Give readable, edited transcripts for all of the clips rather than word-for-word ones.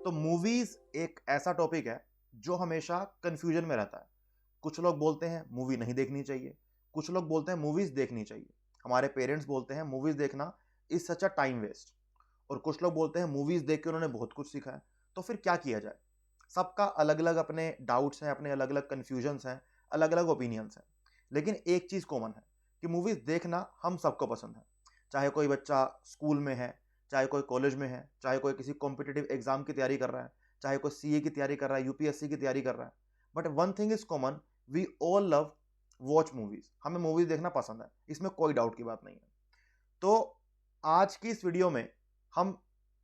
तो मूवीज एक ऐसा टॉपिक है जो हमेशा कंफ्यूजन में रहता है। कुछ लोग बोलते हैं मूवी नहीं देखनी चाहिए, कुछ लोग बोलते हैं मूवीज देखनी चाहिए। हमारे पेरेंट्स बोलते हैं मूवीज देखना is such a time waste, और कुछ लोग बोलते हैं मूवीज देख के उन्होंने बहुत कुछ सीखा है। तो फिर क्या किया जाए? सबका अलग अलग अपने डाउट्स हैं, अपने अलग अलग कन्फ्यूजन्स हैं, अलग अलग ओपिनियंस हैं। लेकिन एक चीज कॉमन है कि मूवीज देखना हम सबको पसंद है। चाहे कोई बच्चा स्कूल में है, चाहे कोई कॉलेज में है, चाहे कोई किसी कॉम्पिटिटिव एग्जाम की तैयारी कर रहा है, चाहे कोई सीए की तैयारी कर रहा है, यूपीएससी की तैयारी कर रहा है। But one thing is common, we all love watch movies. हमें मूवीज देखना पसंद है, इसमें कोई डाउट की बात नहीं है। तो आज की इस वीडियो में हम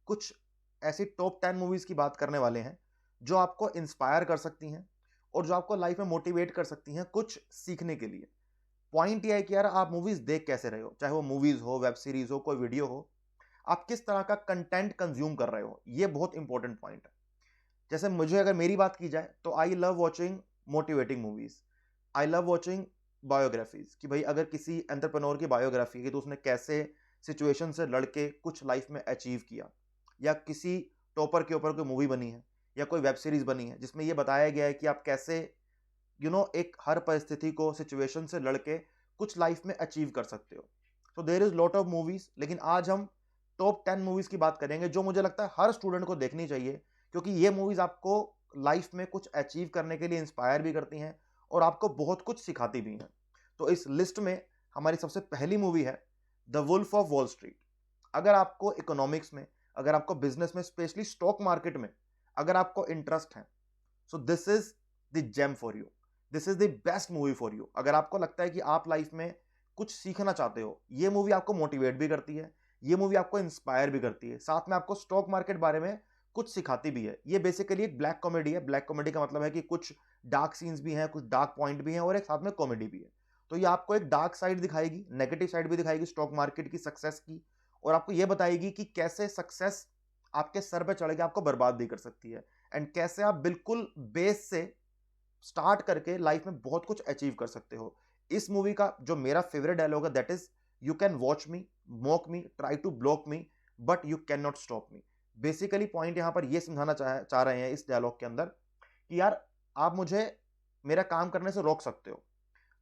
कुछ ऐसी टॉप 10 मूवीज की बात करने वाले हैं जो आपको इंस्पायर कर सकती हैं और जो आपको लाइफ में मोटिवेट कर सकती हैं कुछ सीखने के लिए। पॉइंट यह है कि यार आप मूवीज देख कैसे रहे हो, चाहे वो मूवीज हो, वेब सीरीज हो, कोई वीडियो हो, आप किस तरह का कंटेंट कंज्यूम कर रहे हो, ये बहुत इंपॉर्टेंट पॉइंट है। जैसे मुझे अगर मेरी बात की जाए तो I love watching motivating movies. I love watching biographies, कि भाई अगर किसी एंटरप्रेन्योर की बायोग्राफी है तो उसने कैसे सिचुएशन से लड़के कुछ लाइफ में अचीव किया, या किसी टॉपर के ऊपर कोई मूवी बनी है या कोई वेब सीरीज बनी है जिसमें यह बताया गया है कि आप कैसे एक हर परिस्थिति को, सिचुएशन से लड़के कुछ लाइफ में अचीव कर सकते हो। तो there is lot of movies, लेकिन आज हम टॉप 10 मूवीज की बात करेंगे जो मुझे लगता है हर स्टूडेंट को देखनी चाहिए, क्योंकि ये मूवीज आपको लाइफ में कुछ अचीव करने के लिए इंस्पायर भी करती हैं और आपको बहुत कुछ सिखाती भी हैं। तो इस लिस्ट में हमारी सबसे पहली मूवी है The Wolf of Wall Street. अगर आपको इकोनॉमिक्स में, अगर आपको बिजनेस में, स्पेशली स्टॉक मार्केट में अगर आपको इंटरेस्ट है, so this is the gem for you, this is the best movie for you. अगर आपको लगता है कि आप लाइफ में कुछ सीखना चाहते हो, ये मूवी आपको मोटिवेट भी करती है, ये मूवी आपको इंस्पायर भी करती है, साथ में आपको स्टॉक मार्केट बारे में कुछ सिखाती भी है। ये बेसिकली एक ब्लैक कॉमेडी है। ब्लैक कॉमेडी का मतलब है कि कुछ डार्क सीन्स भी हैं, कुछ डार्क पॉइंट भी हैं और एक साथ में कॉमेडी भी है। तो ये आपको एक डार्क साइड दिखाएगी, नेगेटिव साइड भी दिखाएगी स्टॉक मार्केट की, सक्सेस की, और आपको ये बताएगी कि कैसे सक्सेस आपके सर पे चढ़ के आपको बर्बाद भी कर सकती है, एंड कैसे आप बिल्कुल बेस से स्टार्ट करके लाइफ में बहुत कुछ अचीव कर सकते हो। इस मूवी का जो मेरा फेवरेट डायलॉग है that is, you can watch me, mock me, try to block me, but you can not stop me. Basically point यहां पर यह समझाना चाह रहे हैं इस डायलॉग के अंदर कि यार आप मुझे मेरा काम करने से रोक सकते हो,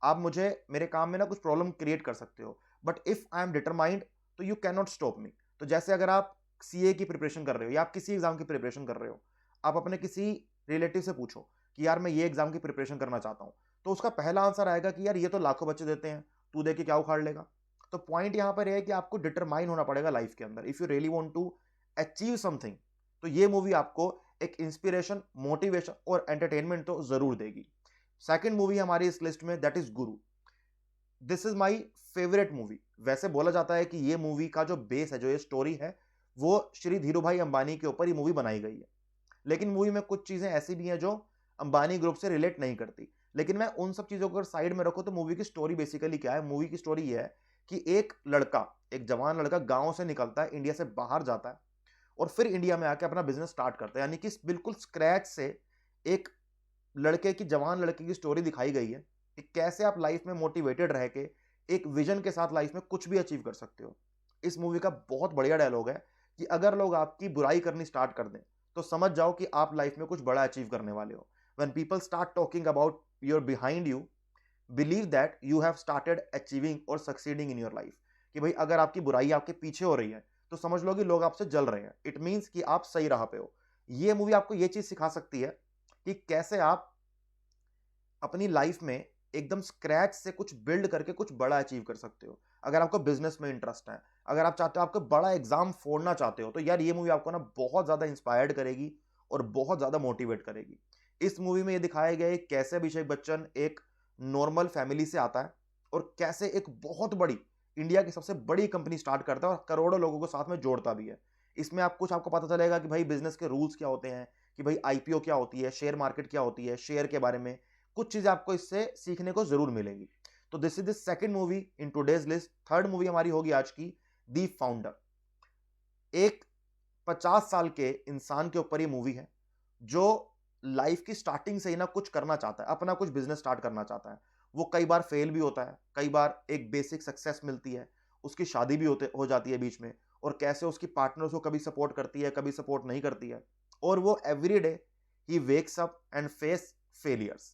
आप मुझे मेरे काम में ना कुछ प्रॉब्लम क्रिएट कर सकते हो, but if I am determined तो you can not stop me. तो जैसे अगर आप सीए की प्रिपरेशन कर रहे हो या आप किसी एग्जाम की प्रिपरेशन कर रहे हो, आप अपने किसी रिलेटिव से पूछो कि यार मैं ये एग्जाम की प्रिपरेशन करना चाहता हूं, तो उसका पहला आंसर आएगा कि यार ये तो लाखों बच्चे देते हैं, तू दे के क्या उखाड़ लेगा। तो पॉइंट यहां पर यह है कि आपको डिटरमाइन होना पड़ेगा लाइफ के अंदर, if you really want to achieve something. तो ये मूवी आपको एक इंस्पिरेशन, मोटिवेशन और एंटरटेनमेंट तो जरूर देगी। सेकंड मूवी हमारी इस लिस्ट में that is Guru. This is my favourite movie. वैसे बोला जाता है कि ये मूवी का जो बेस है, जो ये स्टोरी है, वो श्री धीरू भाई अंबानी के ऊपर ये मूवी बनाई गई है। लेकिन मूवी में कुछ चीजें ऐसी भी हैं जो अंबानी ग्रुप से रिलेट नहीं करती। लेकिन मैं उन सब चीजों को अगर साइड में रखूं तो मूवी की स्टोरी बेसिकली क्या है? मूवी की स्टोरी ये है कि एक लड़का, एक जवान लड़का गांव से निकलता है, इंडिया से बाहर जाता है और फिर इंडिया में आके अपना बिजनेस स्टार्ट करता है। यानी कि बिल्कुल स्क्रैच से एक लड़के की, जवान लड़के की स्टोरी दिखाई गई है कि कैसे आप लाइफ में मोटिवेटेड रह के एक विजन के साथ लाइफ में कुछ भी अचीव कर सकते हो। इस मूवी का बहुत बढ़िया डायलॉग है कि अगर लोग आपकी बुराई करनी स्टार्ट कर दें तो समझ जाओ कि आप लाइफ में कुछ बड़ा अचीव करने वाले हो। When people start talking about your behind you, believe that you have started achieving और सक्सीडिंग इन योर लाइफ। कि भाई अगर आपकी बुराई आपके पीछे हो रही है तो समझ लो कि लोग आपसे जल रहे हैं, इट मीन्स कि आप सही राह पे हो। ये मूवी आपको ये चीज सिखा सकती है कि कैसे आप अपनी लाइफ में एकदम स्क्रैच से कुछ बिल्ड करके कुछ बड़ा अचीव कर सकते हो। अगर आपको बिजनेस में इंटरेस्ट है, अगर आप चाहते हो आपको बड़ा एग्जाम फोड़ना चाहते हो, तो यार ये मूवी आपको ना बहुत ज्यादा इंस्पायर्ड करेगी और बहुत ज्यादा मोटिवेट करेगी। इस मूवी में ये दिखाया गया है कैसे अभिषेक बच्चन एक नॉर्मल फैमिली से आता है और कैसे एक बहुत बड़ी, इंडिया की सबसे बड़ी कंपनी स्टार्ट करता है और करोड़ों लोगों को साथ में जोड़ता भी है। इसमें आप कुछ आपको पता चलेगा कि भाई बिजनेस के रूल्स क्या होते हैं, कि भाई आईपीओ क्या होती है, शेयर मार्केट क्या होती है, शेयर के बारे में कुछ चीजें आपको इससे सीखने को जरूर मिलेगी। तो this is the second movie in today's list. Third movie हमारी होगी आज की दी फाउंडर। एक 50 साल के इंसान के ऊपर ये मूवी है जो लाइफ की स्टार्टिंग से ही ना कुछ करना चाहता है, अपना कुछ बिजनेस स्टार्ट करना चाहता है। वो कई बार फेल भी होता है, कई बार एक बेसिक सक्सेस मिलती है, उसकी शादी भी हो जाती है बीच में, और कैसे उसकी पार्टनर उसको कभी सपोर्ट करती है, कभी सपोर्ट नहीं करती है, और वो every day he wakes up and face failures,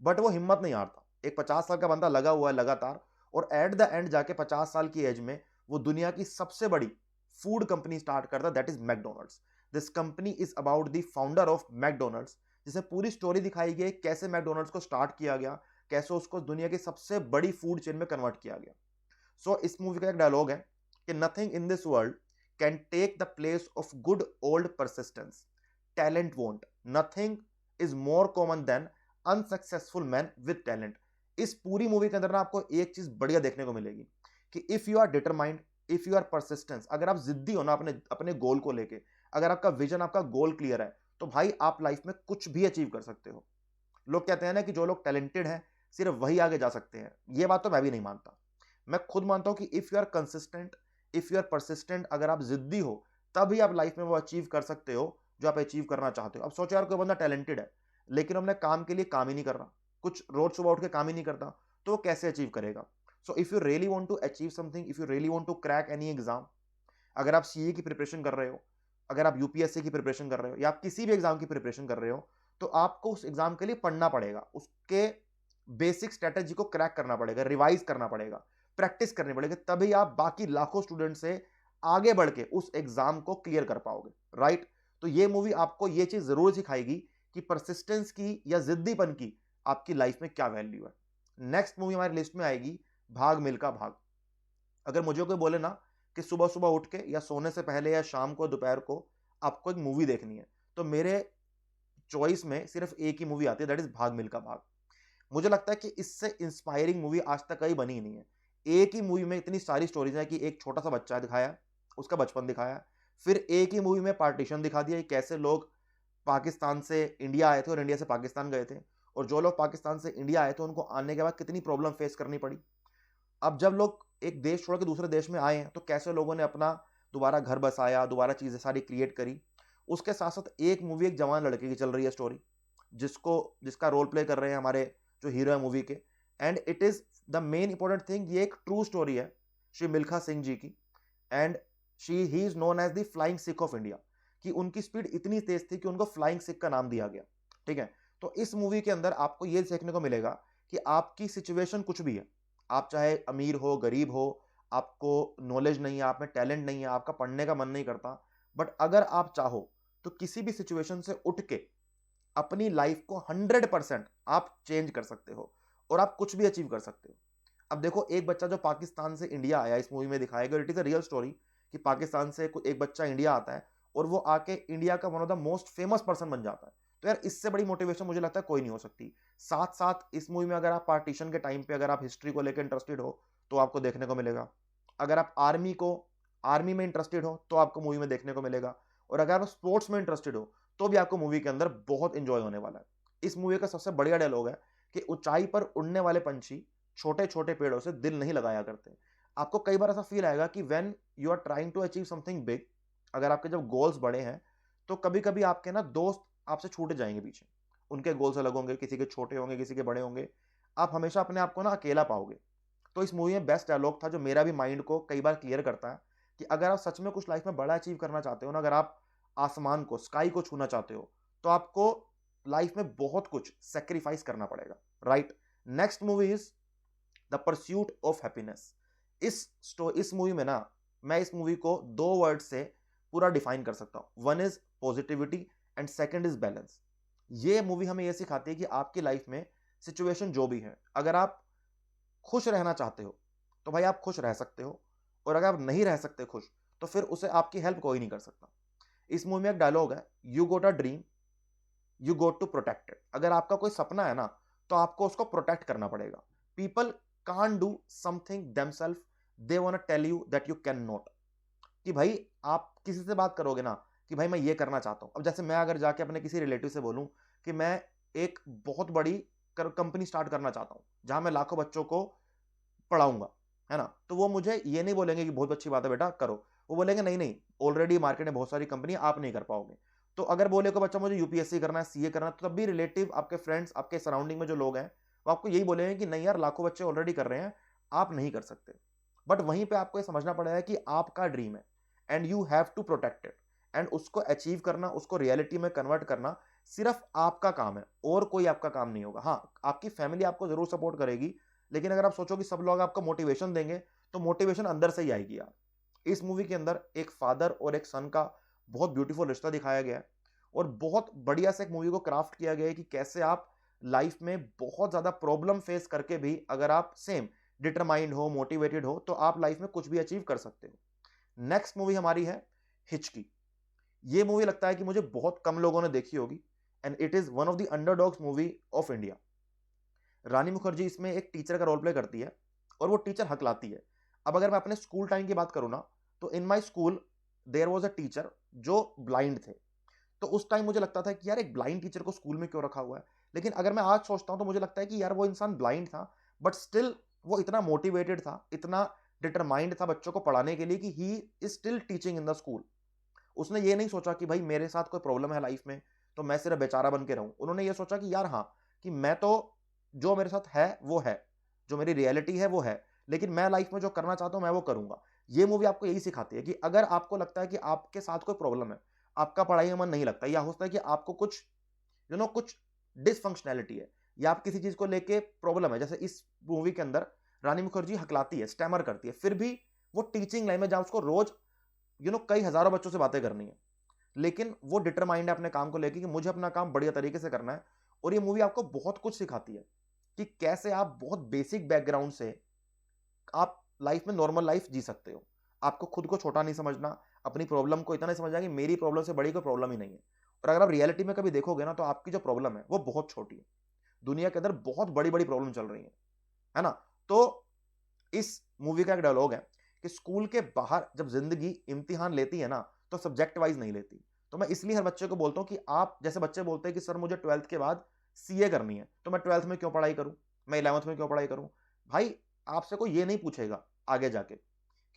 but वो हिम्मत नहीं हारता। एक 50 साल का बंदा लगा हुआ है लगातार, और एट द एंड जाके 50 साल की एज में वो दुनिया की सबसे बड़ी फूड कंपनी स्टार्ट करता है, that is McDonald's. This company is about the founder of McDonald's, जिसे पूरी स्टोरी दिखाई गई कैसे मैकडोनल्ड्स को स्टार्ट किया गया, कैसे उसको दुनिया की सबसे बड़ी फूड चेन में कन्वर्ट किया गया। सो इस मूवी का एक डायलॉग है कि nothing in this world can take the place of good old persistence, talent won't, nothing is more common than unsuccessful man with talent. इस पूरी मूवी के अंदर ना आपको एक चीज बढ़िया देखने को मिलेगी कि if you are determined, if you are persistence, अगर आप जिद्दी हो ना अपने अपने गोल को लेके, अगर आपका विजन, आपका गोल क्लियर है, तो भाई आप लाइफ में कुछ भी अचीव कर सकते हो। लोग कहते हैं ना कि जो लोग टैलेंटेड हैं सिर्फ वही आगे जा सकते हैं, ये बात तो मैं भी नहीं मानता। मैं खुद मानता हूं कि if you are consistent, if you are persistent, अगर आप जिद्दी हो, तभी आप लाइफ में वो अचीव कर सकते हो जो आप अचीव करना चाहते हो। अब सोचो यार, कोई बंदा टैलेंटेड है लेकिन अपने काम के लिए काम ही नहीं कर रहा, कुछ रोज सुबह उठ के काम ही नहीं करता, तो वो कैसे अचीव करेगा? So if you really want to achieve something, if you really want to crack any exam, अगर आप सीए की प्रिपरेशन कर रहे हो, अगर आप यूपीएससी की प्रिपरेशन कर रहे हो, या आप किसी भी एग्जाम की प्रिपरेशन कर रहे हो, तो आपको उस एग्जाम के लिए पढ़ना पड़ेगा, उसके बेसिक स्ट्रेटेजी को क्रैक करना पड़ेगा, रिवाइज करना पड़ेगा, प्रैक्टिस करनी पड़ेगी, तभी आप बाकी लाखों स्टूडेंट से आगे बढ़ के उस एग्जाम को क्लियर कर पाओगे, राइट? तो ये मूवी आपको ये चीज जरूर सिखाएगी कि परसिस्टेंस की या जिद्दीपन की आपकी लाइफ में क्या वैल्यू है। नेक्स्ट मूवी हमारी लिस्ट में आएगी भाग मिल्खा भाग। अगर मुझे कोई बोले ना कि सुबह सुबह उठ के या सोने से पहले या शाम को दोपहर को आपको एक मूवी देखनी है, तो मेरे चॉइस में सिर्फ एक ही मूवी आती है, दैट इज भाग मिल्खा भाग। मुझे लगता है कि इससे इंस्पायरिंग मूवी आज तक कहीं बनी ही नहीं है। एक ही मूवी में इतनी सारी स्टोरीज है कि एक छोटा सा बच्चा दिखाया, उसका बचपन दिखाया, फिर एक ही मूवी में पार्टीशन दिखा दिया कि कैसे लोग पाकिस्तान से इंडिया आए थे और इंडिया से पाकिस्तान गए थे, और जो लोग पाकिस्तान से इंडिया आए थे उनको आने के बाद कितनी प्रॉब्लम फेस करनी पड़ी। अब जब लोग एक देश छोड़ के दूसरे देश में आए हैं, तो कैसे लोगों ने अपना दोबारा घर बसाया, दोबारा चीजें सारी क्रिएट करी। उसके साथ साथ एक मूवी एक जवान लड़के की चल रही है स्टोरी, जिसको जिसका रोल प्ले कर रहे हैं हमारे जो हीरो है मूवी के, and it is the main important thing, ये एक ट्रू स्टोरी है श्री मिल्खा सिंह जी की, and he is known as the flying Sikh of India, कि उनकी स्पीड इतनी तेज थी कि उनको फ्लाइंग सिख का नाम दिया गया। ठीक है, तो इस मूवी के अंदर आपको ये देखने को मिलेगा कि आपकी सिचुएशन कुछ भी है, आप चाहे अमीर हो, गरीब हो, आपको नॉलेज नहीं है, आप में टैलेंट नहीं है, आपका पढ़ने का मन नहीं करता, बट अगर आप चाहो तो किसी भी सिचुएशन से उठ के अपनी लाइफ को 100% आप चेंज कर सकते हो और आप कुछ भी अचीव कर सकते हो। अब देखो, एक बच्चा जो पाकिस्तान से इंडिया आया, इस मूवी में दिखाया गया, it is a real story कि पाकिस्तान से एक बच्चा इंडिया आता है और वो आके इंडिया का one of the most famous person बन जाता है। तो यार, इससे बड़ी मोटिवेशन मुझे लगता है कोई नहीं हो सकती। साथ साथ इस मूवी में अगर आप पार्टीशन के टाइम पे अगर आप हिस्ट्री को लेकर इंटरेस्टेड हो तो आपको देखने को मिलेगा। अगर आप आर्मी में इंटरेस्टेड हो तो आपको मूवी में देखने को मिलेगा, और अगर आप स्पोर्ट्स में इंटरेस्टेड हो तो भी आपको मूवी के अंदर बहुत इंजॉय होने वाला है। इस मूवी का सबसे बढ़िया डायलॉग है कि ऊंचाई पर उड़ने वाले पंछी छोटे छोटे पेड़ों से दिल नहीं लगाया करते। आपको कई बार ऐसा फील आएगा कि when you are trying to achieve something big, अगर आपके जब गोल्स बड़े हैं, तो कभी कभी आपके ना दोस्त आपसे छूट जाएंगे पीछे, उनके गोल्स अलग होंगे, किसी के छोटे होंगे, किसी के बड़े होंगे, आप हमेशा अपने आप को ना अकेला पाओगे। तो इस मूवी में बेस्ट डायलॉग था जो मेरा भी माइंड को कई बार क्लियर करता है कि अगर आप सच में कुछ लाइफ में बड़ा अचीव करना चाहते हो ना, अगर आप आसमान को, स्काई को छूना चाहते हो, तो आपको लाइफ में बहुत कुछ सेक्रीफाइस करना पड़ेगा, right? Next movie is the pursuit of happiness. इस मूवी में ना, मैं इस मूवी को दो वर्ड से पूरा डिफाइन कर सकता हूं, one is positivity and second is balance. ये मूवी हमें यह सिखाती है कि आपकी लाइफ में सिचुएशन जो भी है, अगर आप खुश रहना चाहते हो तो भाई आप खुश रह सकते हो, और अगर आप नहीं रह सकते खुश, तो फिर उसे आपकी हेल्प कोई नहीं कर सकता। इस मूवी में एक डायलॉग है, you got a dream, you got to protect it. अगर आपका कोई सपना है ना, तो आपको उसको प्रोटेक्ट करना पड़ेगा। People can do something themselves, they want tell you that you can not. कि भाई आप किसी से बात करोगे ना कि भाई मैं ये करना चाहता हूं, अब जैसे मैं अगर जाके अपने किसी रिलेटिव से बोलूं कि मैं एक बहुत बड़ी कंपनी स्टार्ट करना चाहता हूं जहां मैं लाखों बच्चों को पढ़ाऊंगा, है ना, तो वो मुझे ये नहीं बोलेंगे कि बहुत अच्छी बात है बेटा करो, वो बोलेंगे नहीं नहीं, ऑलरेडी मार्केट में बहुत सारी कंपनी, आप नहीं कर पाओगे। तो अगर बोले को बच्चा मुझे यूपीएससी करना है, सीए करना है, तो तब भी रिलेटिव, आपके फ्रेंड्स, आपके सराउंडिंग में जो लोग हैं, वो आपको यही बोलेंगे कि नहीं यार, लाखों बच्चे ऑलरेडी कर रहे हैं, आप नहीं कर सकते। बट वहीं पे आपको ये समझना पड़ेगा कि आपका ड्रीम है and you have to protect it, and उसको अचीव करना, उसको रियलिटी में कन्वर्ट करना सिर्फ आपका काम है, और कोई आपका काम नहीं होगा। हाँ, आपकी फैमिली आपको जरूर सपोर्ट करेगी, लेकिन अगर आप सोचो कि सब लोग आपको मोटिवेशन देंगे, तो मोटिवेशन अंदर से ही आएगी यार। इस मूवी के अंदर एक फादर और एक सन का बहुत ब्यूटीफुल रिश्ता दिखाया गया है, और बहुत बढ़िया से एक मूवी को क्राफ्ट किया गया है कि कैसे आप लाइफ में बहुत ज्यादा प्रॉब्लम फेस करके भी अगर आप सेम डिटरमाइंड हो, मोटिवेटेड हो, तो आप लाइफ में कुछ भी अचीव कर सकते हो। नेक्स्ट मूवी हमारी है हिचकी। ये मूवी लगता है कि मुझे बहुत कम लोगों ने देखी होगी, and it is one of the underdogs movie of India. Rani Mukherjee इसमें एक टीचर का रोल प्ले करती है, और वो टीचर हकलाती है। अब अगर मैं अपने स्कूल टाइम की बात करूं ना, तो in my school there was a teacher जो ब्लाइंड थे। तो उस टाइम मुझे लगता था कि यार एक ब्लाइंड टीचर को स्कूल में क्यों रखा हुआ है। लेकिन अगर मैं आज सोचता हूं तो मुझे लगता है कि यार वो इंसान ब्लाइंड था, बट स्टिल वो इतना मोटिवेटेड था, इतना डिटरमाइंड था बच्चों को पढ़ाने के लिए कि he is still teaching in the school. उसने ये नहीं सोचा कि भाई मेरे साथ कोई प्रॉब्लम है लाइफ में तो मैं सिर्फ बेचारा बन के रहूं। उन्होंने ये सोचा कि यार हाँ, कि मैं तो जो मेरे साथ है वो है, जो मेरी रियलिटी है वो है, लेकिन मैं लाइफ में जो करना चाहता हूं मैं वो करूंगा। ये मूवी आपको यही सिखाती है कि अगर आपको लगता है कि आपके साथ कोई प्रॉब्लम है, आपका पढ़ाई में मन नहीं लगता, या हो सकता है कि आपको कुछ कुछ डिसफंक्शनैलिटी है, या आप किसी चीज को लेके प्रॉब्लम है, जैसे इस मूवी के अंदर रानी मुखर्जी हकलाती है, स्टैमर करती है, फिर भी वो टीचिंग लाइन में जहां उसको रोज कई हजारों बच्चों से बातें करनी है, लेकिन वो डिटरमाइंड है अपने काम को लेके कि मुझे अपना काम बढ़िया तरीके से करना है। और ये मूवी आपको बहुत कुछ सिखाती है कि कैसे आप बहुत बेसिक बैकग्राउंड से आप लाइफ में नॉर्मल लाइफ जी सकते हो। आपको खुद को छोटा नहीं समझना, अपनी प्रॉब्लम को इतना नहीं समझना कि मेरी प्रॉब्लम से बड़ी कोई प्रॉब्लम ही नहीं है। और अगर आप रियलिटी में कभी देखोगे ना, तो आपकी जो प्रॉब्लम है वो बहुत छोटी है। दुनिया के अंदर बहुत बड़ी बड़ी प्रॉब्लम चल रही है ना। तो इस मूवी का एक डायलॉग है कि स्कूल के बाहर जब जिंदगी इम्तिहान लेती है ना, तो सब्जेक्ट वाइज नहीं लेती। तो मैं इसलिए हर बच्चे को बोलता हूं कि आप जैसे बच्चे बोलते हैं कि सर मुझे 12th के बाद सीए करनी है, तो मैं 12th में क्यों पढ़ाई करूं, मैं 11th में क्यों पढ़ाई करूं। भाई, आपसे कोई ये नहीं पूछेगा आगे जाके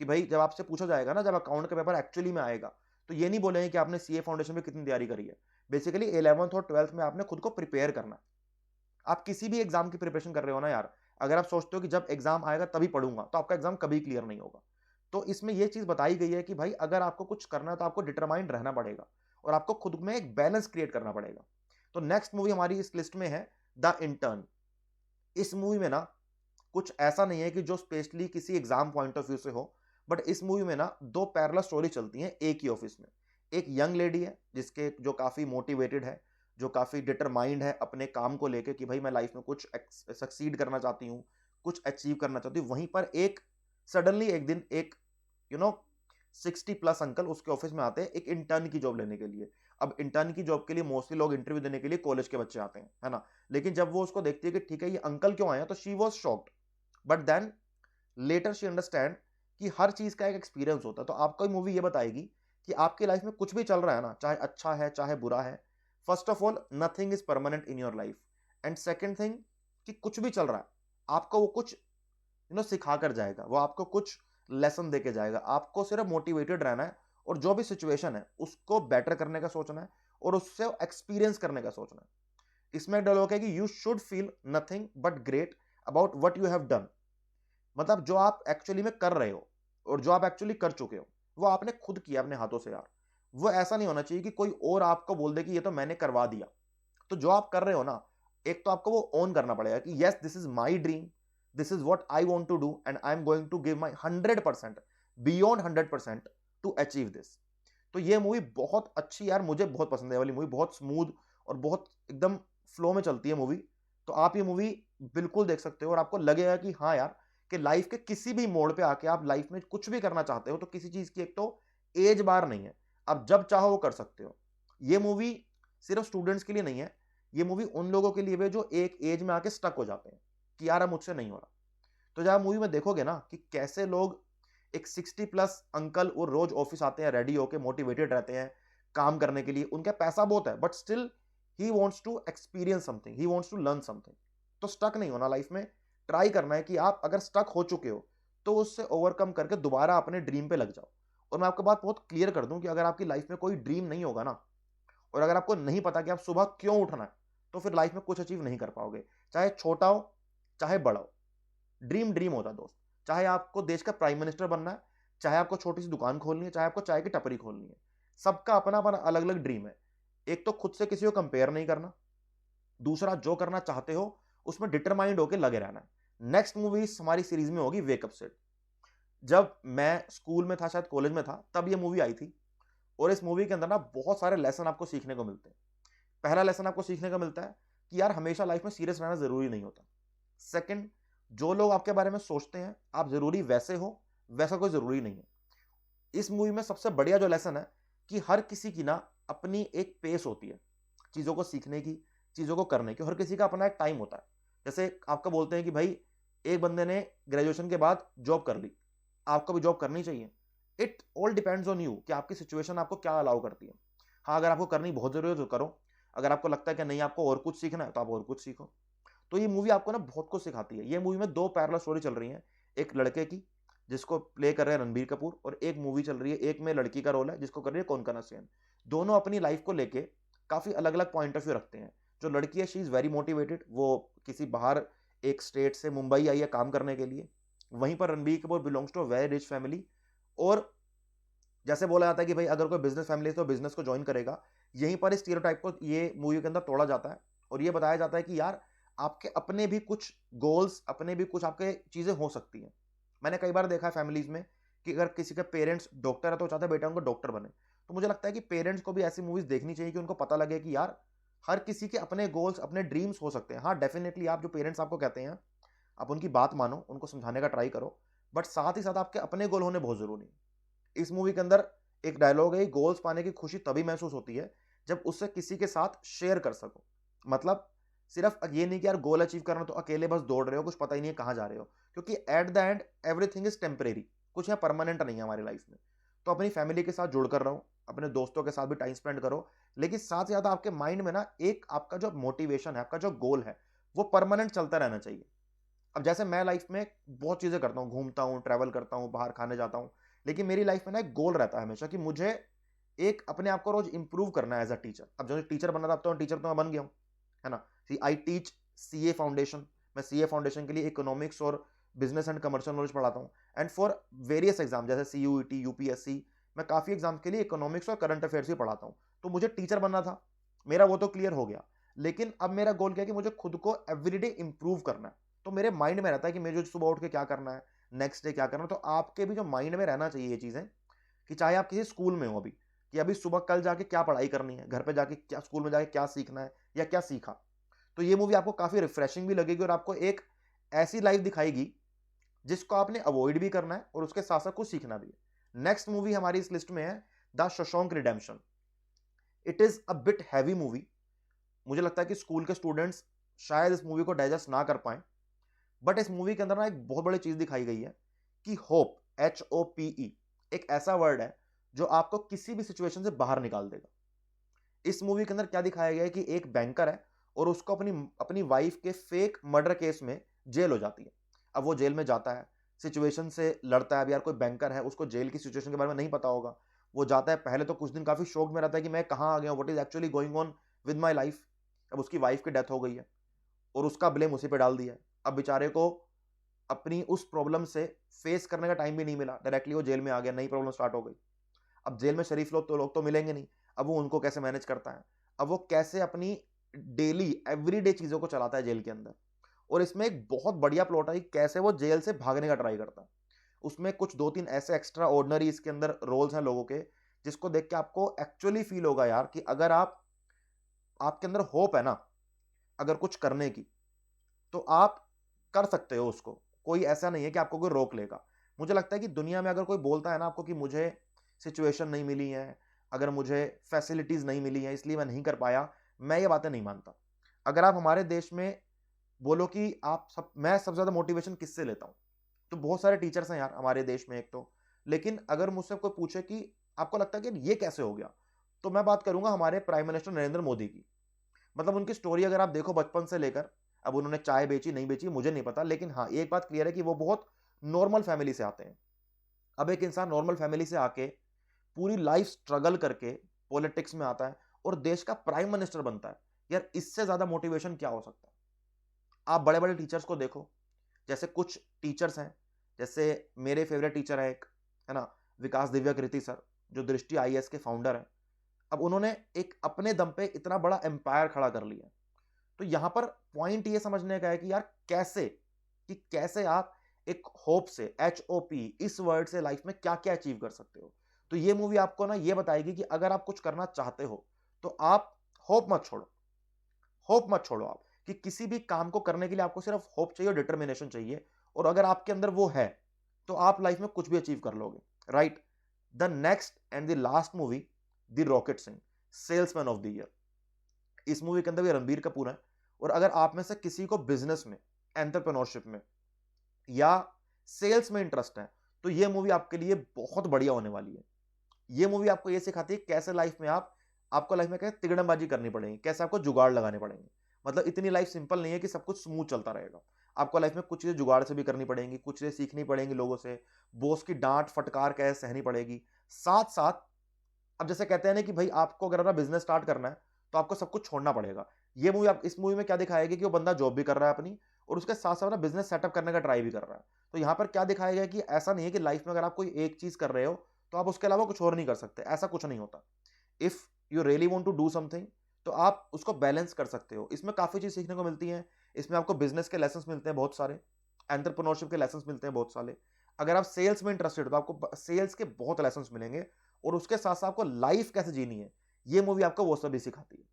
कि भाई जब आपसे पूछा जाएगा ना, जब अकाउंट का पेपर एक्चुअली में आएगा, तो ये नहीं बोलेंगे कि आपने सीए फाउंडेशन में कितनी तैयारी करी है। बेसिकली 11th और 12th में आपने खुद को प्रिपेयर करना है। आप किसी भी एग्जाम की प्रिपरेशन कर रहे हो ना यार, अगर आप सोचते हो कि जब एग्जाम आएगा तभी पढ़ूंगा, तो आपका एग्जाम कभी क्लियर नहीं होगा। तो इसमें यह चीज बताई गई है कि भाई अगर आपको कुछ करना है तो आपको डिटरमाइंड रहना पड़ेगा, और आपको खुद में एक बैलेंस क्रिएट करना पड़ेगा। तो नेक्स्ट मूवी हमारी इस लिस्ट में है द इंटर्न। इस मूवी में ना कुछ ऐसा नहीं है कि जो स्पेशली किसी एग्जाम पॉइंट ऑफ व्यू से हो, बट इस मूवी में ना दो पैरेलल स्टोरी चलती हैं एक ही ऑफिस में। एक यंग लेडी है जिसके जो काफी मोटिवेटेड है, जो काफी डिटरमाइंड है अपने काम को लेके कि भाई मैं लाइफ में कुछ सक्सीड करना चाहती हूँ, कुछ अचीव करना चाहती हूँ। वहीं पर एक सडनली एक दिन एक यू नो 60+ अंकल उसके ऑफिस में आते हैं एक इंटर्न की जॉब लेने के लिए। अब इंटर्न की जॉब के लिए मोस्टली लोग इंटरव्यू देने के लिए कॉलेज के बच्चे आते हैं, है ना। लेकिन जब वो उसको देखती है कि ठीक है ये अंकल क्यों आए हैं, तो she was shocked. But then later she understand कि हर चीज का एक एक्सपीरियंस होता है। तो आपको मूवी ये बताएगी कि आपकी लाइफ में कुछ भी चल रहा है ना, चाहे अच्छा है चाहे बुरा है, first of all nothing is permanent in your life. And second thing, कि कुछ भी चल रहा है, आपको वो कुछ सिखा कर जाएगा, वो आपको कुछ लेसन दे के जाएगा। आपको सिर्फ मोटिवेटेड रहना है, और जो भी सिचुएशन है उसको बेटर करने का सोचना है, और उससे एक्सपीरियंस करने का सोचना है। इसमें एक डायलॉग है कि you should feel nothing but great about what you have done. मतलब जो आप एक्चुअली में कर रहे हो, और जो आप एक्चुअली कर चुके हो, वो आपने खुद किया अपने हाथों से यार। वो ऐसा नहीं होना चाहिए कि कोई और आपको बोल दे कि ये तो मैंने करवा दिया। तो जो आप कर रहे हो ना, एक तो आपको वो ओन करना पड़ेगा कि yes this is my dream, this is what I want to do, and I am going to give my 100%, beyond 100% to achieve this. तो ये मूवी बहुत अच्छी यार, मुझे बहुत पसंद है वाली मूवी, बहुत स्मूथ और बहुत एकदम फ्लो में चलती है मूवी। तो आप ये मूवी बिल्कुल देख सकते हो, और आपको लगेगा कि हाँ यार, कि लाइफ के किसी भी मोड़ पे आके आप लाइफ में कुछ भी करना चाहते हो, तो किसी चीज की एक तो एज बार नहीं है, आप जब चाहो वो कर सकते हो। ये मूवी सिर्फ स्टूडेंट्स के लिए नहीं है, ये मूवी उन लोगों के लिए भी जो एक एज में आके स्टक हो जाते हैं कि यार अब मुझसे नहीं हो रहा। तो जब आप मूवी में देखोगे ना कि कैसे लोग एक 60+ अंकल वो रोज ऑफिस आते हैं रेडी होके, मोटिवेटेड रहते हैं काम करने के लिए, उनका पैसा बहुत है, but still he wants to experience something, he wants to learn something. तो स्टक नहीं होना लाइफ में, ट्राई करना है कि आप अगर स्टक हो चुके हो तो उससे ओवरकम करके दोबारा अपने ड्रीम पे लग जाओ। और मैं आपको बात बहुत क्लियर कर दूं कि अगर आपकी लाइफ में कोई ड्रीम नहीं होगा ना, और अगर आपको नहीं पता कि आप सुबह क्यों उठना है, तो फिर लाइफ में कुछ अचीव नहीं कर पाओगे। चाहे छोटा हो चाहे बड़ा हो, ड्रीम ड्रीम होता है दोस्त। चाहे आपको देश का प्राइम मिनिस्टर बनना है, चाहे आपको छोटी सी दुकान खोलनी है, चाहे आपको चाय की टपरी खोलनी है, सबका अपना अपना अलग अलग ड्रीम है। एक तो खुद से किसी को कंपेयर नहीं करना, दूसरा जो करना चाहते हो उसमें डिटरमाइंड होकर लगे रहना है। नेक्स्ट मूवी हमारी सीरीज में होगी वेकअप सेट। जब मैं स्कूल में था, शायद कॉलेज में था, तब ये मूवी आई थी। और इस मूवी के अंदर ना बहुत सारे लेसन आपको सीखने को मिलते हैं। पहला लेसन आपको सीखने को मिलता है कि यार हमेशा लाइफ में सीरियस रहना जरूरी नहीं होता। सेकंड, जो लोग आपके बारे में सोचते हैं आप जरूरी वैसे हो, वैसा कोई जरूरी नहीं है। इस मूवी में सबसे बढ़िया जो लेसन है कि हर किसी की ना अपनी एक पेस होती है चीजों को सीखने की, चीजों को करने की। हर किसी का अपना एक टाइम होता है। जैसे आपको बोलते हैं कि भाई एक बंदे ने ग्रेजुएशन के बाद जॉब कर ली, आपको भी जॉब करनी चाहिए। It all depends on you कि आपकी सिचुएशन आपको क्या अलाउ करती है। हाँ, अगर आपको करनी बहुत जरूरी है तो करो, अगर आपको लगता है कि नहीं आपको और कुछ सीखना है तो आप और कुछ सीखो। तो ये मूवी आपको ना बहुत कुछ सिखाती है। ये मूवी में दो पैरेलल स्टोरी चल रही है, एक लड़के की जिसको प्ले कर रहे हैं रणबीर कपूर, और एक मूवी चल रही है, एक में लड़की का रोल है जिसको कर रही है कोंकणा सेन। दोनों अपनी लाइफ को लेके काफी अलग अलग पॉइंट ऑफ व्यू रखते हैं। जो लड़की है शी इज वेरी मोटिवेटेड, वो किसी बाहर एक स्टेट से मुंबई आई है काम करने के लिए। वहीं पर Ranbir Kapoor belongs to a very rich family. और जैसे बोला जाता है कि भाई अगर कोई बिजनेस फैमिली है तो बिजनेस को ज्वाइन करेगा, यहीं पर इस स्टीरियोटाइप को ये मूवी के अंदर तोड़ा जाता है। और ये बताया जाता है कि यार आपके अपने भी कुछ गोल्स, अपने भी कुछ आपके चीजें हो सकती हैं। मैंने कई बार देखा है फैमिलीज में कि अगर किसी के पेरेंट्स डॉक्टर है तो चाहता है बेटा उनको डॉक्टर बने। तो मुझे लगता है कि पेरेंट्स को भी ऐसी मूवीज देखनी चाहिए कि उनको पता लगे कि यार हर किसी के अपने गोल्स, अपने ड्रीम्स हो सकते हैं। हाँ डेफिनेटली आप जो पेरेंट्स आपको कहते हैं आप उनकी बात मानो, उनको समझाने का ट्राई करो, बट साथ ही साथ आपके अपने गोल होने बहुत जरूरी है। इस मूवी के अंदर एक डायलॉग है, गोल्स पाने की खुशी तभी महसूस होती है जब उससे किसी के साथ शेयर कर सको। मतलब सिर्फ ये नहीं कि यार गोल अचीव करना तो अकेले बस दौड़ रहे हो, कुछ पता ही नहीं है कहां जा रहे हो, क्योंकि at the end everything is temporary. कुछ है परमानेंट नहीं है हमारी लाइफ में। तो अपनी फैमिली के साथ जुड़कर रहो, अपने दोस्तों के साथ भी टाइम स्पेंड करो, लेकिन साथ ही साथ आपके माइंड में ना एक आपका जो मोटिवेशन है, आपका जो गोल है, वो परमानेंट चलता रहना चाहिए। अब जैसे मैं लाइफ में बहुत चीजें करता हूँ, घूमता हूँ, ट्रैवल करता हूँ, बाहर खाने जाता हूँ, लेकिन मेरी लाइफ में ना एक गोल रहता है हमेशा कि मुझे एक अपने आप को रोज इंप्रूव करना है एज अ टीचर। अब जो टीचर बनना था, अब तो टीचर तो मैं बन गया हूँ, है ना। सी आई टीच सीए फाउंडेशन। मैं सीए फाउंडेशन के लिए इकोनॉमिक्स और बिजनेस एंड कमर्शियल नॉलेज पढ़ाता हूँ। एंड फॉर वेरियस एग्जाम जैसे सीयूईटी, यूपीएससी, मैं काफी एग्जाम के लिए इकोनॉमिक्स और करंट अफेयर्स भी पढ़ाता हूँ। तो मुझे टीचर बनना था, मेरा वो तो क्लियर हो गया। लेकिन अब मेरा गोल क्या है कि मुझे खुद को एवरीडे इंप्रूव करना है। तो मेरे माइंड में रहता है कि मुझे जो सुबह उठ के क्या करना है, नेक्स्ट डे क्या करना है। तो आपके भी जो माइंड में रहना चाहिए ये चीजें, कि चाहे आप किसी स्कूल में हो अभी, कि अभी सुबह कल जाके क्या पढ़ाई करनी है, घर पे जाके क्या, स्कूल में जाके क्या सीखना है या क्या सीखा। तो ये मूवी आपको काफी रिफ्रेशिंग भी लगेगी और आपको एक ऐसी लाइफ दिखाएगी जिसको आपने अवॉइड भी करना है और उसके साथ साथ कुछ सीखना भी है। नेक्स्ट मूवी हमारी इस लिस्ट में है the Shawshank Redemption. It is a bit heavy movie. मुझे लगता है कि स्कूल के स्टूडेंट्स शायद इस मूवी को डाइजेस्ट ना कर पाए। बट इस मूवी के अंदर ना एक बहुत बड़ी चीज दिखाई गई है कि होप, HOPE, एक ऐसा वर्ड है जो आपको किसी भी सिचुएशन से बाहर निकाल देगा। इस मूवी के अंदर क्या दिखाया गया है कि एक बैंकर है और उसको अपनी अपनी वाइफ के फेक मर्डर केस में जेल हो जाती है। अब वो जेल में जाता है, सिचुएशन से लड़ता है। अब यार कोई बैंकर है, उसको जेल की सिचुएशन के बारे में नहीं पता होगा। वो जाता है, पहले तो कुछ दिन काफी शौक में रहता है कि मैं कहाँ आ गया हूँ, what is actually going on with my life. अब उसकी वाइफ की डेथ हो गई है और उसका ब्लेम उसी पे डाल दिया है। अब बेचारे को अपनी उस प्रॉब्लम से फेस करने का टाइम भी नहीं मिला, डायरेक्टली वो जेल में आ गया, नई प्रॉब्लम स्टार्ट हो गई। अब जेल में शरीफ लोग तो मिलेंगे नहीं। अब वो उनको कैसे मैनेज करता है, अब वो कैसे अपनी डेली एवरीडे चीजों को चलाता है जेल के अंदर। और इसमें एक बहुत बढ़िया प्लॉट है कि कैसे वो जेल से भागने का ट्राई करता है। उसमें कुछ दो तीन ऐसे एक्स्ट्रा ऑर्डिनरी इसके अंदर रोल्स हैं लोगों के, जिसको देख के आपको एक्चुअली फील होगा यार कि अगर आपके अंदर होप है ना अगर कुछ करने की, तो आप कर सकते हो उसको। कोई ऐसा नहीं है कि आपको कोई रोक लेगा। मुझे लगता है कि दुनिया में अगर कोई बोलता है ना आपको कि मुझे सिचुएशन नहीं मिली है, अगर मुझे फैसिलिटीज नहीं मिली है इसलिए मैं नहीं कर पाया, मैं ये बातें नहीं मानता। अगर आप हमारे देश में बोलो कि आप सब, मैं सबसे ज्यादा मोटिवेशन किससे लेता हूं, तो बहुत सारे टीचर्स हैं यार हमारे देश में एक तो। लेकिन अगर मुझसे कोई पूछे कि आपको लगता है कि ये कैसे हो गया, तो मैं बात करूंगा हमारे प्राइम मिनिस्टर नरेंद्र मोदी की। मतलब उनकी स्टोरी अगर आप देखो बचपन से लेकर, अब उन्होंने चाय बेची नहीं बेची मुझे नहीं पता, लेकिन हाँ एक बात क्लियर है कि वो बहुत नॉर्मल फैमिली से आते हैं। अब एक इंसान नॉर्मल फैमिली से आके पूरी लाइफ स्ट्रगल करके पॉलिटिक्स में आता है और देश का प्राइम मिनिस्टर बनता है, यार इससे ज्यादा मोटिवेशन क्या हो सकता है। आप बड़े बड़े टीचर्स को देखो, जैसे कुछ टीचर्स हैं, जैसे मेरे फेवरेट टीचर है एक, है ना, विकास दिव्या कृति सर। जो दृष्टि आईएएस के फाउंडर हैं, अब उन्होंने एक अपने दम पे इतना बड़ा एम्पायर खड़ा कर लिया। तो यहां पर पॉइंट ये समझने का है कि यार कैसे आप एक होप से, HOP, इस वर्ड से लाइफ में क्या क्या अचीव कर सकते हो। तो ये मूवी आपको ना ये बताएगी कि अगर आप कुछ करना चाहते हो तो आप होप मत छोड़ो। होप मत छोड़ो आप, कि किसी भी काम को करने के लिए आपको सिर्फ होप चाहिए और डिटर्मिनेशन चाहिए, और अगर आपके अंदर वो है तो आप लाइफ में कुछ भी अचीव कर लोगे, right. The next and the last movie, the rocket Singh, salesman of the year. इस मूवी के अंदर भी रणबीर कपूर है, और अगर आप में से किसी को बिजनेस में, एंटरप्रेन्योरशिप में या सेल्स में इंटरेस्ट है तो ये मूवी आपके लिए बहुत बढ़िया होने वाली है। ये मूवी आपको ये सिखाती है कैसे लाइफ में आपको लाइफ में कैसे तिगड़मबाजी करनी पड़ेगी, कैसे आपको जुगाड़ लगाने पड़ेंगे। मतलब इतनी लाइफ सिंपल नहीं है कि सब कुछ स्मूथ चलता रहेगा। आपको लाइफ में कुछ चीजें जुगाड़ से भी करनी पड़ेंगी, कुछ चीजें सीखनी पड़ेंगी लोगों से, बॉस की डांट फटकार कैसे सहनी पड़ेगी। साथ साथ अब जैसे कहते हैं ना कि भाई आपको अगर अपना बिजनेस स्टार्ट करना है तो आपको सब कुछ छोड़ना पड़ेगा। ये मूवी आप इस मूवी में क्या दिखाएगी कि वो बंदा जॉब भी कर रहा है अपनी, और उसके साथ साथ अपना बिजनेस सेटअप करने का ट्राई भी कर रहा है। तो यहाँ पर क्या दिखाया गया कि ऐसा नहीं है कि लाइफ में अगर आप कोई एक चीज कर रहे हो तो आप उसके अलावा कुछ और नहीं कर सकते, ऐसा कुछ नहीं होता। If you really want to do something तो आप उसको बैलेंस कर सकते हो। इसमें काफी चीज सीखने को मिलती है। इसमें आपको बिजनेस के लेसन मिलते हैं बहुत सारे, एंटरप्रेन्योरशिप के लेसन मिलते हैं बहुत सारे। अगर आप सेल्स में इंटरेस्टेड हो तो आपको सेल्स के बहुत लेसन मिलेंगे, और उसके साथ साथ आपको लाइफ कैसे जीनी है ये मूवी आपको वो सब भी सिखाती है।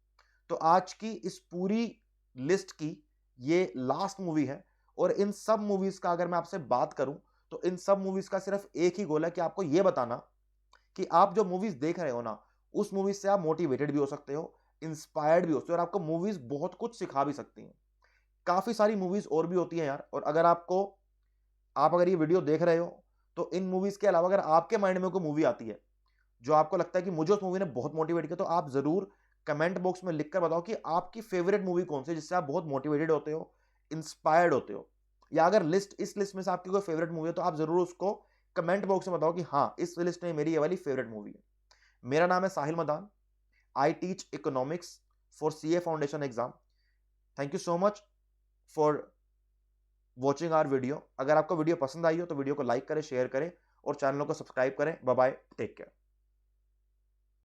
तो आज की इस पूरी लिस्ट की ये लास्ट मूवी है, और इन सब मूवीज का अगर मैं आपसे बात करूं तो इन सब मूवीज का सिर्फ एक ही गोल है कि आपको यह बताना कि आप जो मूवीज देख रहे हो ना, उस मूवीज से आप मोटिवेटेड भी हो सकते हो, इंस्पायर्ड भी हो सकते हो, और आपको मूवीज बहुत कुछ सिखा भी सकती हैं। काफी सारी मूवीज और भी होती हैं यार, और आप अगर ये वीडियो देख रहे हो तो इन मूवीज के अलावा अगर आपके माइंड में कोई मूवी आती है जो आपको लगता है कि मुझे उस मूवी ने बहुत मोटिवेट किया, तो आप जरूर कमेंट बॉक्स में लिखकर बताओ कि आपकी फेवरेट मूवी कौन सी है जिससे आप बहुत मोटिवेटेड होते हो, इंस्पायर्ड होते हो। या अगर इस लिस्ट में से आपकी कोई फेवरेट मूवी है तो आप जरूर उसको कमेंट बॉक्स में बताओ कि हाँ, इस लिस्ट में मेरी ये वाली फेवरेट मूवी है। मेरा नाम है Sahil Madan. I teach economics for CA foundation exam. Thank you so much for watching our video. अगर आपको वीडियो पसंद आई हो तो वीडियो को लाइक करें, शेयर करें और चैनल को सब्सक्राइब करें। Bye bye, take care.